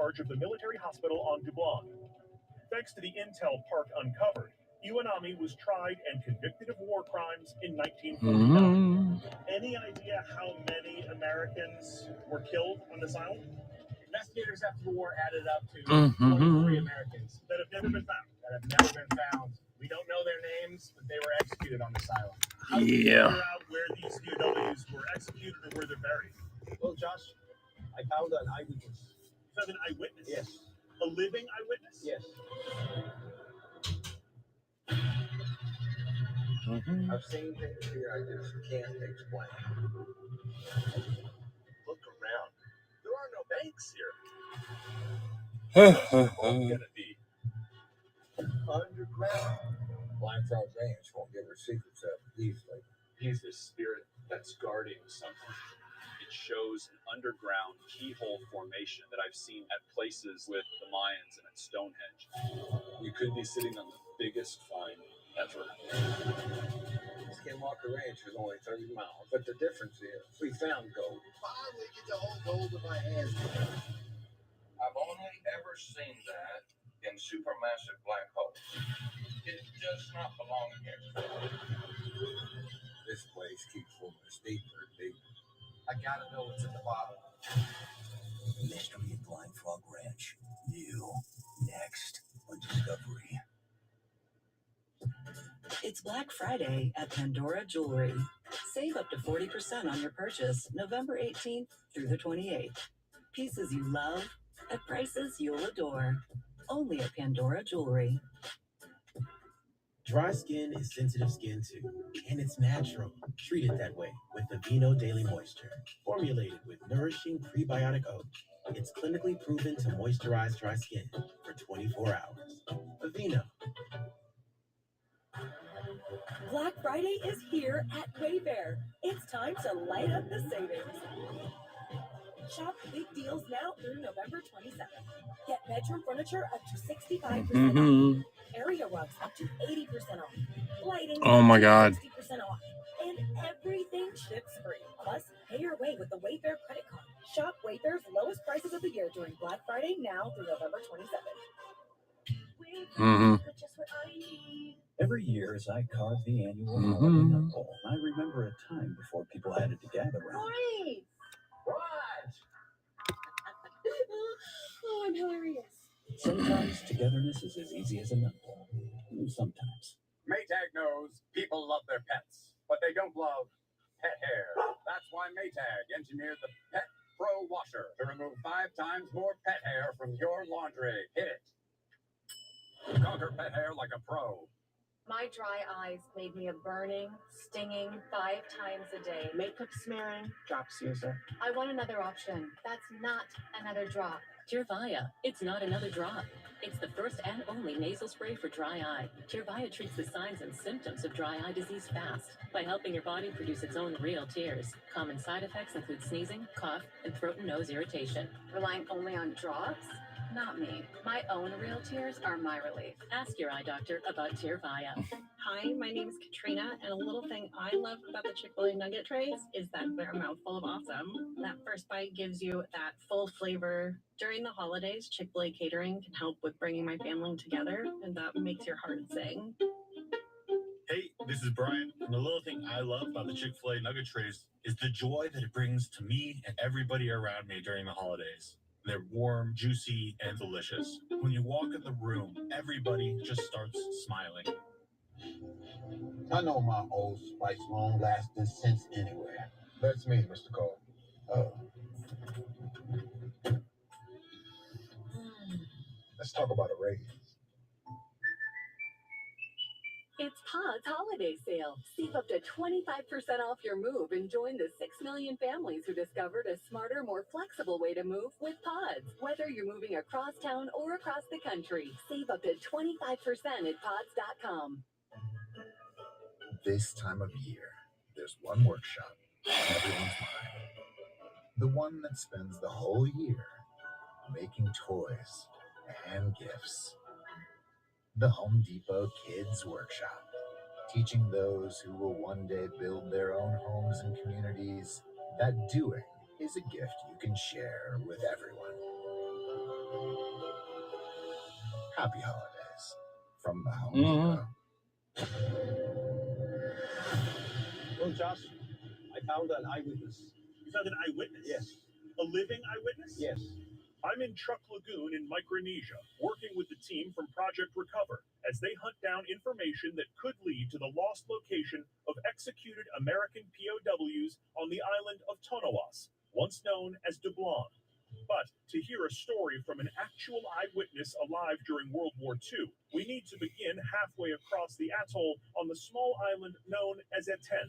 charge of the military hospital on Dublin. Thanks to the intel Park uncovered, Iwanami was tried and convicted of war crimes in 1949. Any idea how many Americans were killed on this island? Investigators after the war added up to 23 Americans that have never been found. We don't know their names, but they were executed on this island. How do you figure out where these POWs were executed or where they're buried? Well, Josh, I found an eyewitness. You found an eyewitness? Yes. A living eyewitness? Yes. I've seen things here I just can't explain. Look around. There are no banks here. What's it all gonna be? Underground. Black Frog Ranch won't give her secrets up easily. He's the spirit that's guarding something. It shows an underground keyhole formation that I've seen at places with the Mayans and at Stonehenge. You could be sitting on the biggest find ever. Skinwalker Ranch is only 30 miles, but the difference is we found gold. Finally get the whole gold in my hands. I've only ever seen that in supermassive black holes. It does not belong here. This place keeps moving us deeper and deeper. I gotta know what's in the bottom. Mystery at Blind Frog Ranch. New. Next on Discovery. It's Black Friday at Pandora Jewelry. Save up to 40% on your purchase November 18th through the 28th. Pieces you love at prices you'll adore. Only at Pandora Jewelry. Dry skin is sensitive skin too, and it's natural. Treat it that way with Aveeno Daily Moisture. Formulated with nourishing prebiotic oat, it's clinically proven to moisturize dry skin for 24 hours. Aveeno. Black Friday is here at Wayfair. It's time to light up the savings. Shop big deals now through November 27th. Get bedroom furniture up to 65% off. Area rugs up to 80% off. Lighting Oh my God. 60% off. And everything ships free. Plus, pay your way with the Wayfair credit card. Shop Wayfair's lowest prices of the year during Black Friday now through November 27th. Every year, as I carve the annual holiday nut bowl, I remember a time before people had it to gather around. Oh, I'm hilarious. Sometimes togetherness is as easy as a nut bowl. Sometimes. Maytag knows people love their pets, but they don't love pet hair. That's why Maytag engineered the Pet Pro Washer to remove 5 times more pet hair from your laundry. Hit it. Conquer pet hair like a pro. My dry eyes made me a burning, stinging 5 times a day. Makeup smearing, drops user. I want another option. That's not another drop. Tyrvaya. It's not another drop. It's the first and only nasal spray for dry eye. Tyrvaya treats the signs and symptoms of dry eye disease fast by helping your body produce its own real tears. Common side effects include sneezing, cough, and throat and nose irritation. Relying only on drops? Not me. My own real tears are my relief. Ask your eye doctor about Tyrvaya. Hi, my name is Katrina, and a little thing I love about the Chick-fil-A nugget trays is that they're a mouthful of awesome. That first bite gives you that full flavor. During the holidays, Chick-fil-A catering can help with bringing my family together, and that makes your heart sing. Hey, this is Brian, and the little thing I love about the Chick-fil-A nugget trays is the joy that it brings to me and everybody around me during the holidays. They're warm, juicy, and delicious. When you walk in the room, everybody just starts smiling. I know my Old Spice long-lasting since anywhere. That's me, Mr. Cole. Oh. Let's talk about a raise. It's Pods Holiday Sale. Save up to 25% off your move and join the 6 million families who discovered a smarter, more flexible way to move with Pods. Whether you're moving across town or across the country, save up to 25% at pods.com. This time of year, there's one workshop in everyone's mind. The one that spends the whole year making toys and gifts. The Home Depot Kids Workshop, teaching those who will one day build their own homes and communities that doing is a gift you can share with everyone. Happy holidays from the Home Depot. Well, Josh, I found an eyewitness. You found an eyewitness? Yes. A living eyewitness? Yes. I'm in Truk Lagoon in Micronesia, working with the team from Project Recover as they hunt down information that could lead to the lost location of executed American POWs on the island of Tonowas, once known as Dublon. But to hear a story from an actual eyewitness alive during World War II, we need to begin halfway across the atoll on the small island known as Eten.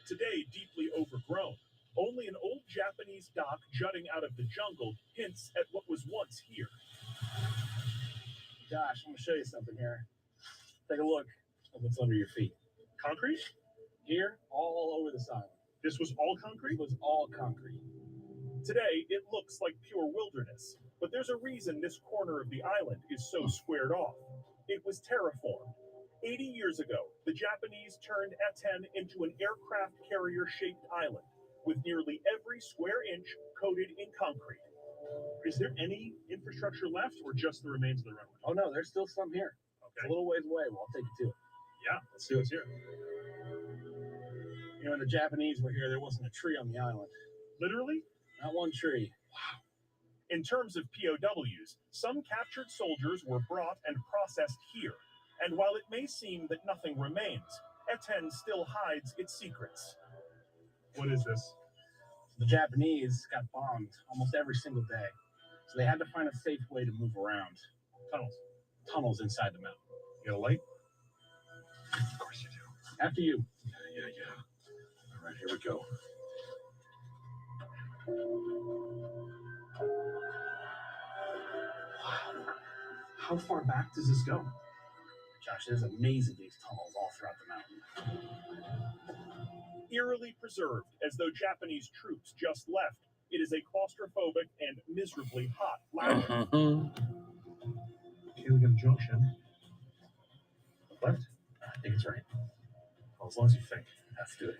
Today, deeply overgrown, only an old Japanese dock jutting out of the jungle hints at what was once here. Josh, I'm going to show you something here. Take a look at what's under your feet. Concrete? Here, all over this island. This was all concrete? It was all concrete. Today, it looks like pure wilderness, but there's a reason this corner of the island is so squared off. It was terraformed. 80 years ago, the Japanese turned Eten into an aircraft carrier-shaped island, with nearly every square inch coated in concrete. Is there any infrastructure left, or just the remains of the runway? Oh, no, there's still some here. Okay. It's a little ways away. Well, I'll take you to it. Yeah, let's see what's here. You know, when the Japanese were here, there wasn't a tree on the island. Literally? Not one tree. Wow. In terms of POWs, some captured soldiers were brought and processed here. And while it may seem that nothing remains, Eten still hides its secrets. What is this? The Japanese got bombed almost every single day. So they had to find a safe way to move around. Tunnels. Tunnels inside the mountain. You got a light? Of course you do. After you. Yeah. All right, here we go. Wow. How far back does this go? Josh, there's a maze of these tunnels all throughout the mountain. Eerily preserved, as though Japanese troops just left, it is a claustrophobic and miserably hot labyrinth. Okay, we got a junction. Left? I think it's right. Well, as long as you think. Let's do it.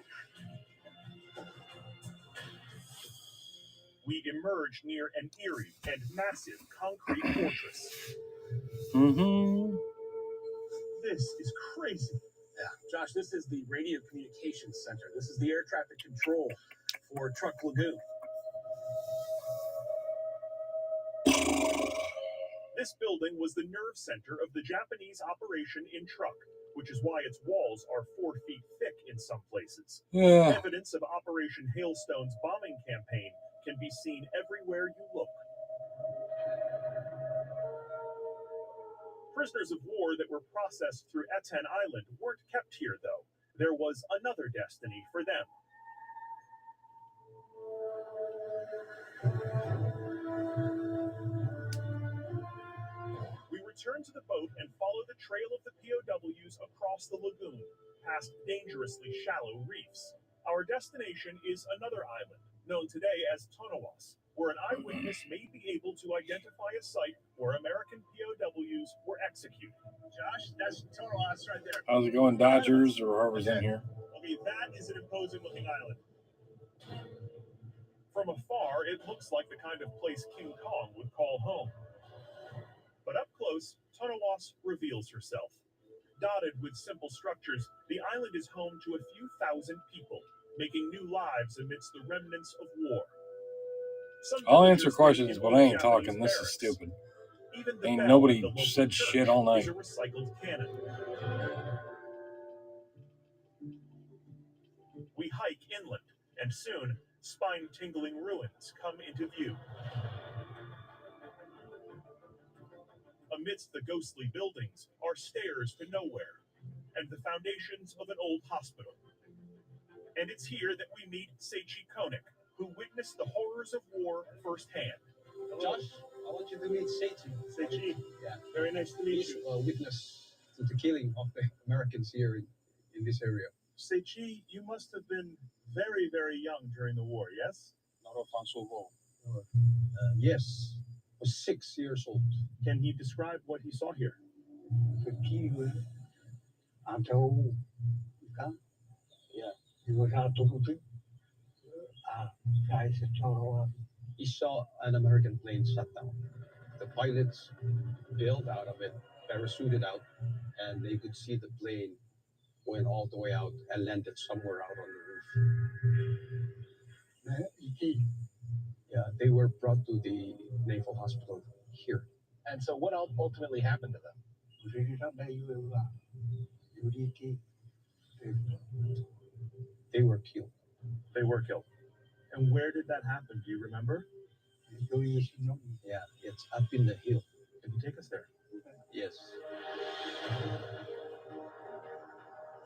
We emerge near an eerie and massive concrete fortress. This is crazy. Yeah, Josh, this is the radio communications center. This is the air traffic control for Truk Lagoon. This building was the nerve center of the Japanese operation in Truk, which is why its walls are 4 feet thick in some places. Yeah. Evidence of Operation Hailstone's bombing campaign can be seen everywhere you look. Prisoners of war that were processed through Eten Island weren't kept here, though. There was another destiny for them. We return to the boat and follow the trail of the POWs across the lagoon, past dangerously shallow reefs. Our destination is another island, known today as Tonowas, where an eyewitness may be able to identify a site where American POWs were executed. Josh, that's Tonowas right there. How's it going, Dodgers, or whoever's in here? Okay, that is an imposing looking island. From afar, it looks like the kind of place King Kong would call home. But up close, Tonowas reveals herself. Dotted with simple structures, the island is home to a few thousand people, making new lives amidst the remnants of war. Some I'll answer villagers questions, live in but old I ain't Japanese talking. This is barracks. stupid. Even the Ain't bell nobody of the local said church shit all night. is a recycled cannon. We hike inland, and soon, spine-tingling ruins come into view. Amidst the ghostly buildings are stairs to nowhere, and the foundations of an old hospital. And it's here that we meet Seichi Koenig, who witnessed the horrors of war firsthand. Josh, I want you to meet Seichi. Seichi, Yeah. very nice to meet He's you. a witness to the killing of the Americans here in this area. Seichi, you must have been very, very young during the war, yes? Yes, I was 6 years old. Can he describe what he saw here? He saw an American plane shut down. The pilots bailed out of it, parachuted out, and they could see the plane went all the way out and landed somewhere out on the roof. Yeah, they were brought to the Naval Hospital here. And so, what ultimately happened to them? They were killed. They were killed. And where did that happen? Do you remember? Yeah, it's up in the hill. Can you take us there? Yes.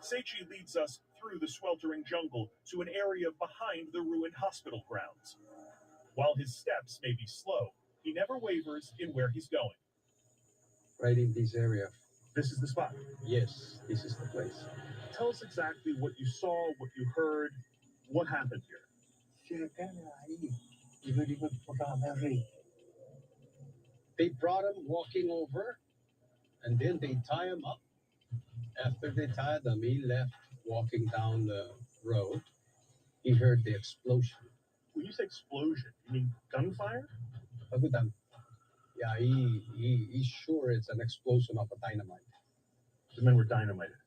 Seichi leads us through the sweltering jungle to an area behind the ruined hospital grounds. While his steps may be slow, he never wavers in where he's going. Right in this area. This is the spot. Yes, this is the place. Tell us exactly what you saw, what you heard, what happened here. They brought him walking over, and then they tie him up. After they tied him, he left walking down the road. He heard the explosion. When you say explosion, you mean gunfire? Yeah, he's sure it's an explosion of a dynamite. The men were dynamited.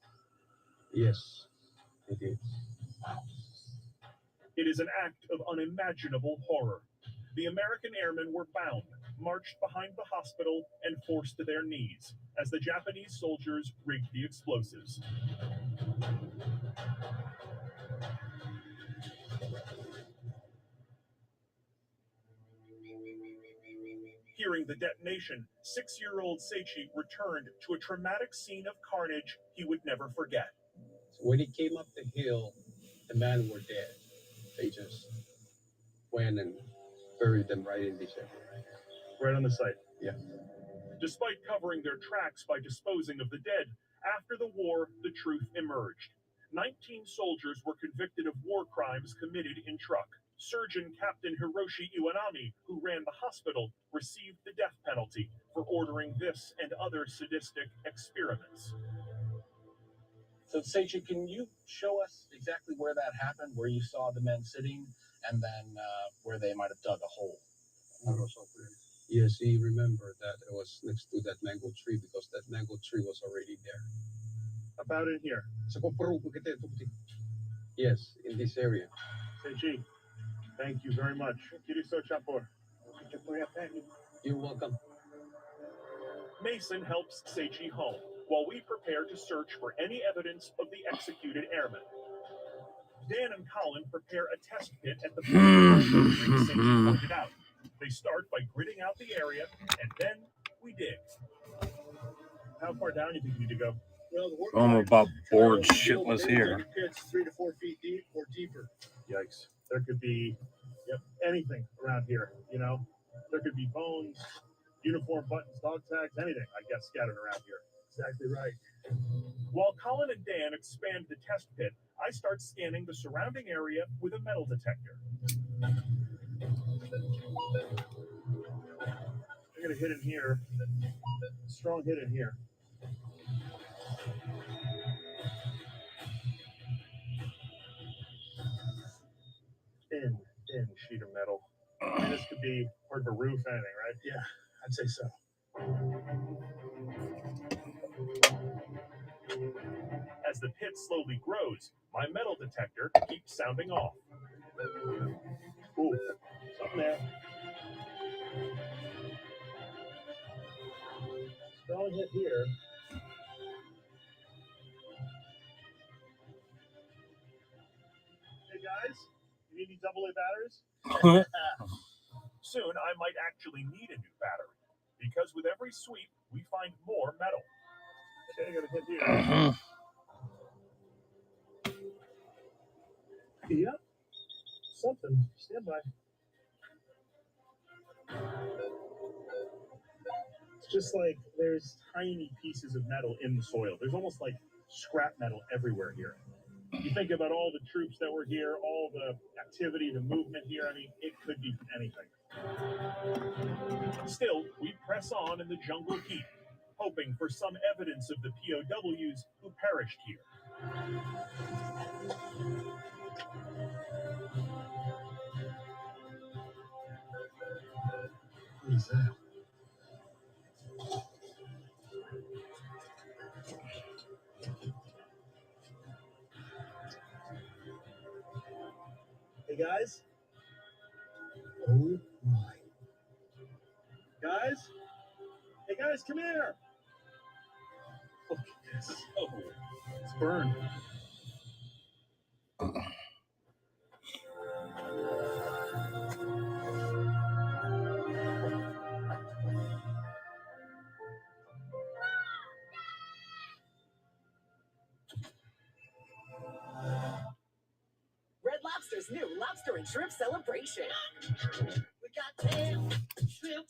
Yes, it is. Wow. It is an act of unimaginable horror. The American airmen were bound, marched behind the hospital, and forced to their knees as the Japanese soldiers rigged the explosives. Hearing the detonation, 6-year-old Seichi returned to a traumatic scene of carnage he would never forget. So when he came up the hill, the men were dead. They just went and buried them right in this area. Right on the site. Yeah. Despite covering their tracks by disposing of the dead, after the war, the truth emerged. 19 soldiers were convicted of war crimes committed in truck. Surgeon Captain Hiroshi Iwanami, who ran the hospital, received the death penalty for ordering this and other sadistic experiments. So, Seichi, can you show us exactly where that happened, where you saw the men sitting, and then where they might have dug a hole? Yes, he remembered that it was next to that mango tree because that mango tree was already there. About in here. Yes, in this area. Seichi, thank you very much. Kiriso Chapor. You're welcome. Mason helps Seichi home, while we prepare to search for any evidence of the executed airmen. Dan and Colin prepare a test pit at the Seichi pointed out. They start by gridding out the area, and then we dig. How far down do you think you need to go? Well, I'm about bored shitless here. Pits 3 to 4 feet deep or deeper. Yikes. There could be anything around here, you know? There could be bones, uniform buttons, dog tags, anything, I guess, scattered around here. Exactly right. While Colin and Dan expand the test pit, I start scanning the surrounding area with a metal detector. I'm going to hit in here. Strong hit in here. Thin sheet of metal. I mean, this could be part of a roof, anything, right? Yeah, I'd say so. As the pit slowly grows, my metal detector keeps sounding off. Ooh, something there. Strong hit here. Hey guys, you need any AA batteries? Soon I might actually need a new battery, because with every sweep, we find more metal. Okay, I got a hit here. Yep. Something. Stand by. It's just like there's tiny pieces of metal in the soil. There's almost like scrap metal everywhere here. You think about all the troops that were here, all the activity, the movement here. I mean, it could be anything. Still, we press on in the jungle heat, hoping for some evidence of the POWs who perished here. What is that? Hey guys. Oh my. Guys? Hey guys, come here. Look at this. Oh, it's burned. Red Lobster's new lobster and shrimp celebration. We got ham, shrimp,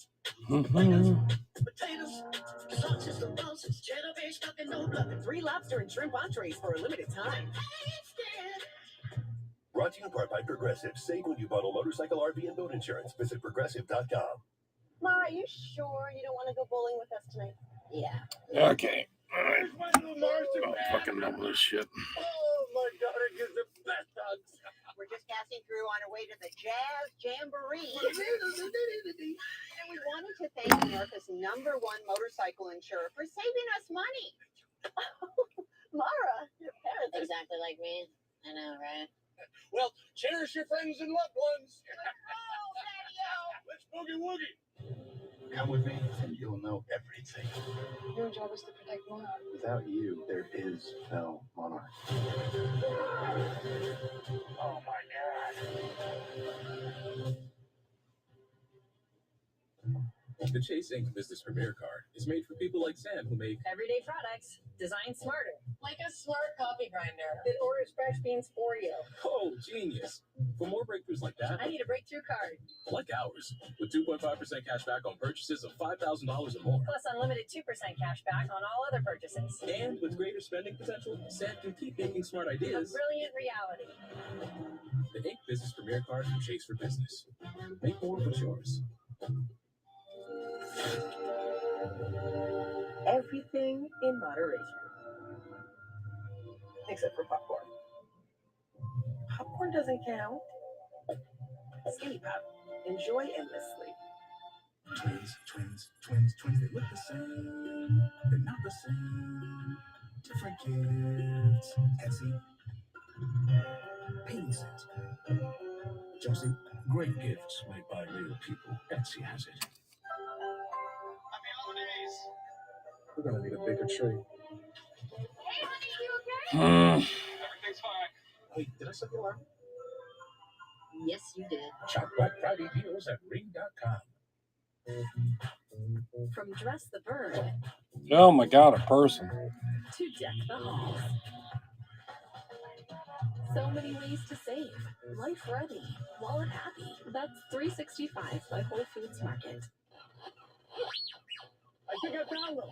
potatoes, sausages, the roses, cheddar bay, stuck and no bluffing. 3 lobster and shrimp entrees for a limited time. Brought to you in part by Progressive. Save when you bundle motorcycle, RV, and boat insurance. Visit progressive.com. Mara, are you sure you don't want to go bowling with us tonight? Yeah. Okay. All right. I'm fucking done with this shit. Oh, my daughter gives the best hugs. We're just passing through on our way to the Jazz Jamboree. And we wanted to thank America's #1 motorcycle insurer for saving us money. Mara, your parents are Exactly like me. I know, right? Well, cherish your friends and loved ones. Oh, Daddy-o. Let's boogie woogie. Come with me, and you'll know everything. Your job is to protect Mara. Without you, there is no monarch. Oh, my God. The Chase Ink Business Premier Card is made for people like Sam who make Everyday products designed smarter. Like a smart coffee grinder. That orders fresh beans for you. oh, genius. For more breakthroughs like that, I need a breakthrough card. like ours, with 2.5% cash back on purchases of $5,000 or more. Plus unlimited 2% cash back on all other purchases. And with greater spending potential, Sam can keep making smart A ideas. brilliant reality. The Ink Business Premier Card from Chase for Business. Make more with yours. Everything in moderation. Except for popcorn. Popcorn doesn't count. Skinny Pop. Enjoy endlessly. Twins. They look the same. They're not the same. Different gifts. Etsy. Painting set. Josie. Great gifts made by real people. Etsy has it. Happy holidays. We're gonna need a bigger tree. Hey, honey, you okay? Everything's fine. Wait, did I set the alarm? Yes, you did. Shop Black Friday deals at Ring.com. From Dress the Bird Oh my God, a person. to Deck the Halls. So many ways to save. Life ready. Wallet happy. That's 365 by Whole Foods Market. I think I found them.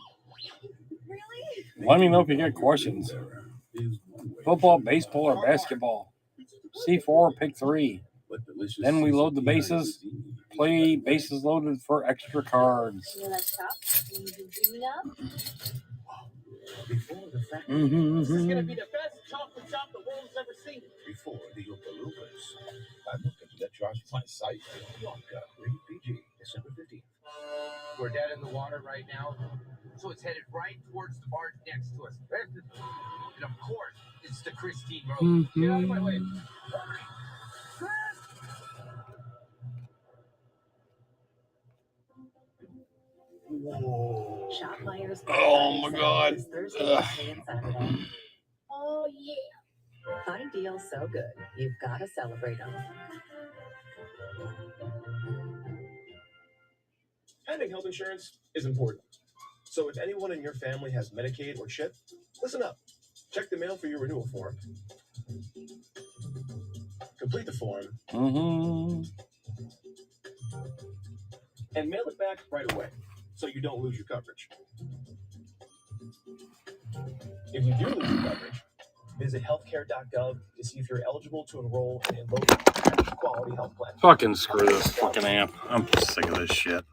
Really? Let me know if you got questions. Football, baseball, or basketball. C4, pick 3. Then we load the bases. Play bases loaded for extra cards. You know that shop you been dreaming of? Before the fact. This is going to be the best chocolate shop the world's ever seen. Before the Oompa Loompas. I'm looking to let you out my site. Yonka, rated PG, December 15th. We're dead in the water right now, so it's headed right towards the barge next to us. And of course, it's the Christine Road. Get out of my way. Whoa. Shop Myers. Oh my God. Thursday, Ugh. Friday, and Saturday. Oh, yeah. Find deals so good, you've got to celebrate them. Having health insurance is important. So if anyone in your family has Medicaid or CHIP, listen up. Check the mail for your renewal form. Complete the form and mail it back right away so you don't lose your coverage. If you do lose your coverage, visit healthcare.gov to see if you're eligible to enroll in a low quality health plan. Fucking screw this fucking app. I'm sick of this shit.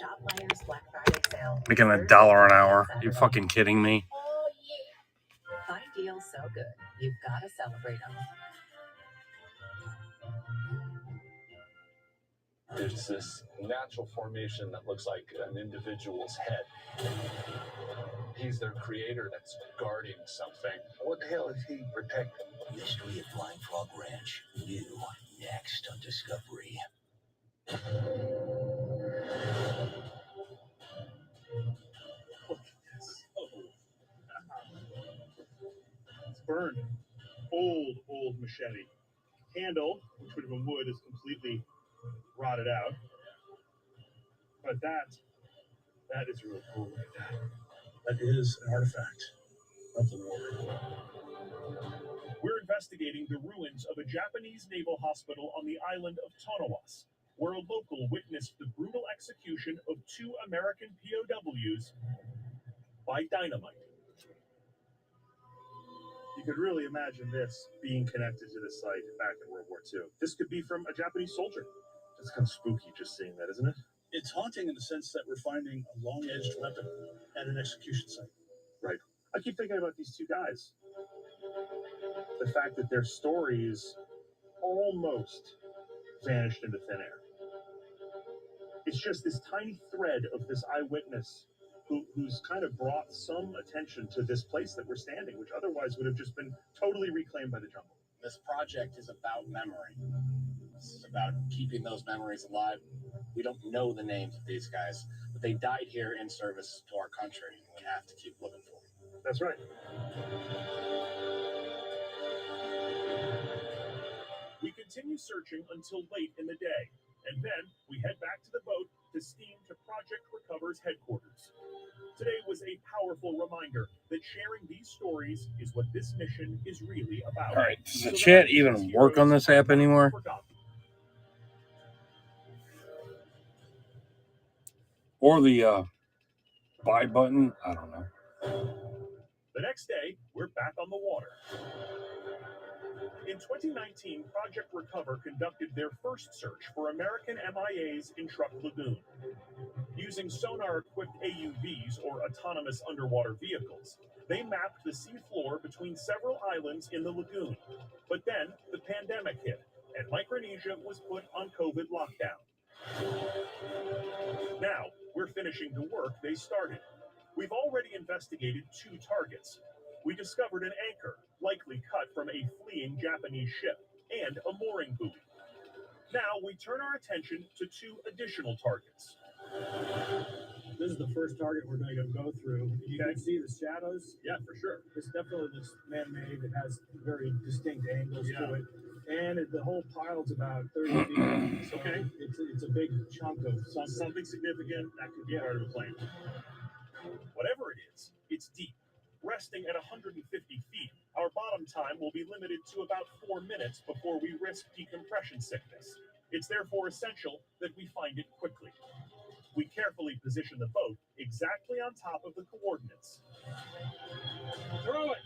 Shop Myers Black Friday sale. Making $1 an hour. You fucking kidding me? Oh, yeah. Find deals so good, you've got to celebrate them. There's this natural formation that looks like an individual's head. He's their creator that's guarding something. What the hell is he protecting? Mystery at Flying Frog Ranch. New next on Discovery. Look at this. Oh. It's burned. Old machete. Handle, which would have been wood, is completely rotted out. But that is really cool. Look at that. That is an artifact of the war. We're investigating the ruins of a Japanese naval hospital on the island of Tonowas, where a local witnessed the brutal execution of 2 American POWs by dynamite. You could really imagine this being connected to this site back in World War II. This could be from a Japanese soldier. It's kind of spooky just seeing that, isn't it? It's haunting in the sense that we're finding a long-edged weapon at an execution site. Right. I keep thinking about these 2 guys. The fact that their stories almost vanished into thin air. It's just this tiny thread of this eyewitness who's kind of brought some attention to this place that we're standing, which otherwise would have just been totally reclaimed by the jungle. This project is about memory. This is about keeping those memories alive. We don't know the names of these guys, but they died here in service to our country. We have to keep looking for them. That's right. We continue searching until late in the day, and then we head back to the boat to steam to Project Recover's headquarters. Today was a powerful reminder that sharing these stories is what this mission is really about. All right, does the chat even work on this app anymore? Or the buy button? I don't know. The next day, we're back on the water. In 2019, Project Recover conducted their first search for American MIAs in Truk Lagoon. Using sonar-equipped AUVs, or autonomous underwater vehicles, they mapped the seafloor between several islands in the lagoon. But then, the pandemic hit, and Micronesia was put on COVID lockdown. Now, we're finishing the work they started. We've already investigated 2 targets. We discovered an anchor, likely cut from a fleeing Japanese ship, and a mooring buoy. Now we turn our attention to 2 additional targets. This is the first target we're going to go through. You can see the shadows. Yeah, for sure. This definitely looks man-made. It has very distinct angles to it. And the whole pile's about 30 feet. So it's a big chunk of something significant that could be part of the plane. Whatever it is, it's deep. Resting at 150 feet, our bottom time will be limited to about 4 minutes before we risk decompression sickness. It's therefore essential that we find it quickly. We carefully position the boat exactly on top of the coordinates. Throw it!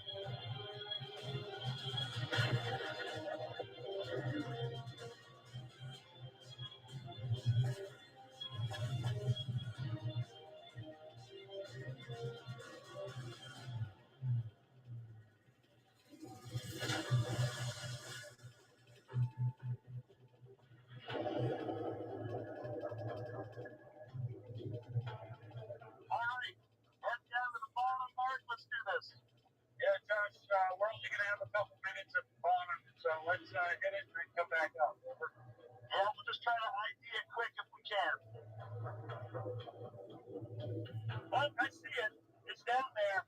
Yeah, Josh, we're only going to have a couple minutes at the bottom, so let's get it and come back up. Over. Yeah, we'll just try to ID it quick if we can. Oh, I see it. It's down there.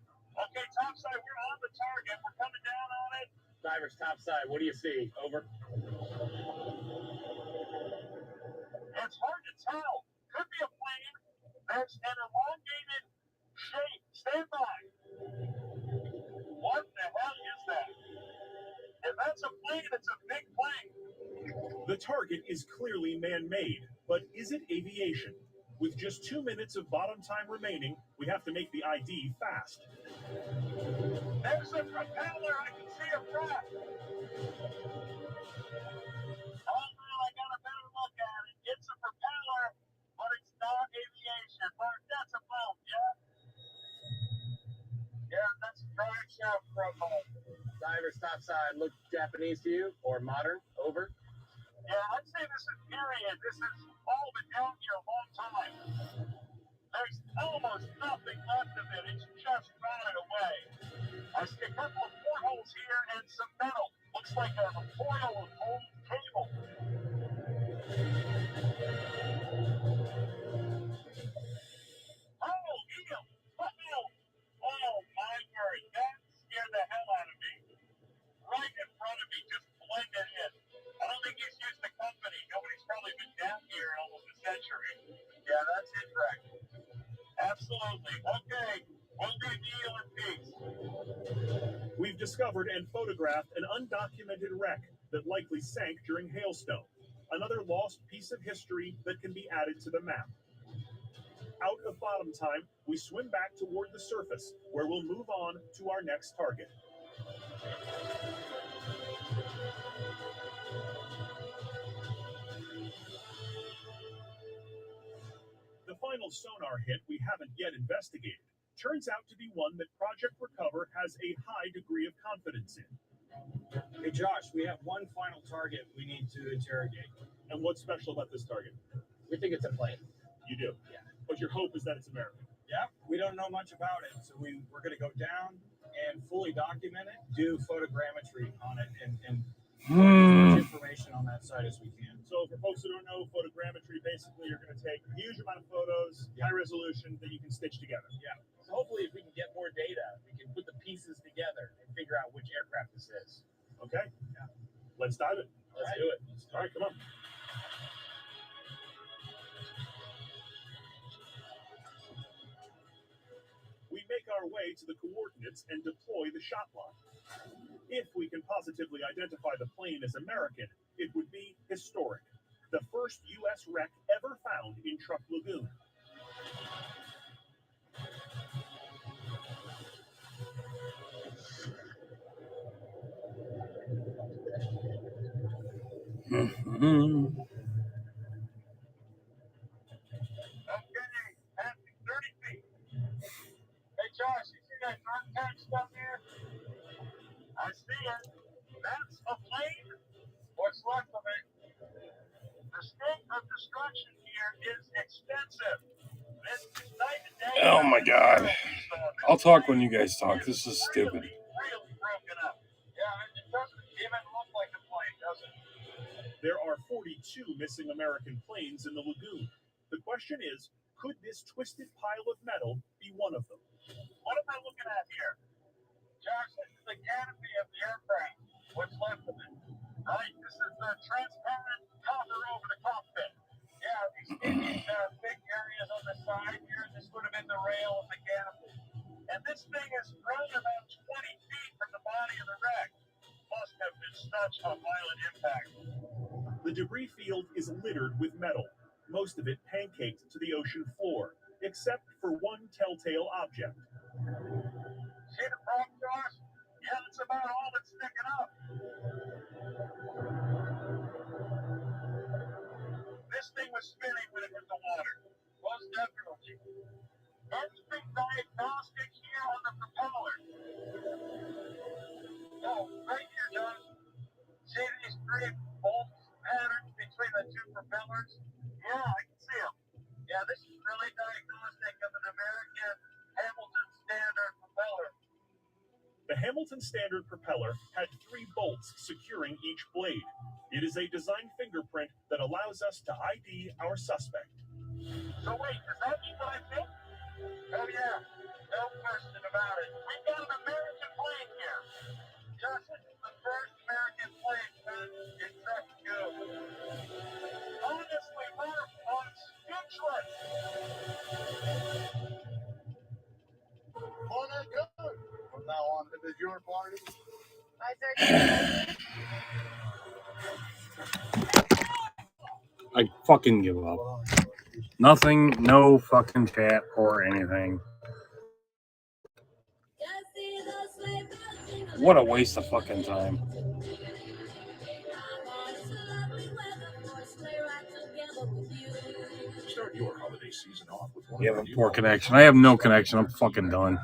Okay, topside, we're on the target. We're coming down on it. Divers topside, what do you see? Over. It's hard to tell. Could be a plane. There's an elongated shape. Stand by. What the hell is that? If that's a plane, it's a big plane. The target is clearly man-made, but is it aviation? With just 2 minutes of bottom time remaining, we have to make the ID fast. There's a propeller. I can see a prop. Oh, I got a better look at it. It's a propeller, but it's not aviation. But that's a boat, yeah? Yeah, that's a dry shot from home. Divers topside look Japanese to you or modern? Over. Yeah, I'd say this is period. This is all all been down here a long time. There's almost nothing left of it. It's just rotted away. I see a couple of portholes here and some metal. Looks like a foil of old cable. Oh, Neil! What now? Oh, my word. That scared the hell out of me. Right in front of me, just blended in. I don't think he's used the company. Nobody's probably been down here in almost a century. Yeah, that's incorrect. Absolutely. Okay. We'll do Neil in peace. We've discovered and photographed an undocumented wreck that likely sank during hailstone. Another lost piece of history that can be added to the map. Out of bottom time, we swim back toward the surface, where we'll move on to our next target. The final sonar hit we haven't yet investigated turns out to be one that Project Recover has a high degree of confidence in. Hey Josh, we have one final target we need to interrogate. And what's special about this target? We think it's a plane. You do? Yeah. But your hope is that it's American. Yeah, we don't know much about it, so we're going to go down and fully document it, do photogrammetry on it, and as much information on that site as we can. So for folks who don't know, photogrammetry, basically you're going to take a huge amount of photos, high resolution, that you can stitch together. Yeah. So hopefully if we can get more data, we can put the pieces together and figure out which aircraft this is. Okay? Yeah. Let's dive it. Let's do it. All right, come on. We make our way to the coordinates and deploy the shot line. If we can positively identify the plane as American, it would be historic. The first U.S. wreck ever found in Truk Lagoon. Passing 30 feet. Hey, Josh, you see that dark tank stuff here? I see it. That's a plane. What's left of it? The state of destruction here is extensive. This night and day. Oh my God. I'll talk when you guys talk. This is stupid. Really broken up. Yeah, it doesn't even look like a plane, does it? There are 42 missing American planes in the lagoon. The question is, could this twisted pile of metal be one of them? What am I looking at here? Josh, this is the canopy of the aircraft. What's left of it? Right? This is the transparent cover over the cockpit. Yeah, these big areas on the side here, this would have been the rail of the canopy. And this thing is running about 20 feet from the body of the wreck. Must have been such a violent impact. The debris field is littered with metal, most of it pancaked to the ocean floor, except for one telltale object. See the front, Josh? Yeah, that's about all that's sticking up. This thing was spinning when it hit the water. Most definitely. Instant diagnostic here on the propeller. Oh, right here, Josh. See these three bolts patterns between the two propellers? Yeah, I can see them. Yeah, this is really diagnostic of an American Hamilton Standard propeller. The Hamilton Standard propeller had 3 bolts securing each blade. It is a design fingerprint that allows us to ID our suspect. So wait, does that mean what I think? Oh yeah, no question about it. We've got an American plane here. Josh, this is the first American plane found in Truk Lagoon. Honestly, I'm speechless. On that gun. From now on, it is your party. I fucking give up. Nothing, no fucking chat or anything. What a waste of fucking time. Start your holiday season off with one You have a poor connection. I have no connection. I'm fucking done.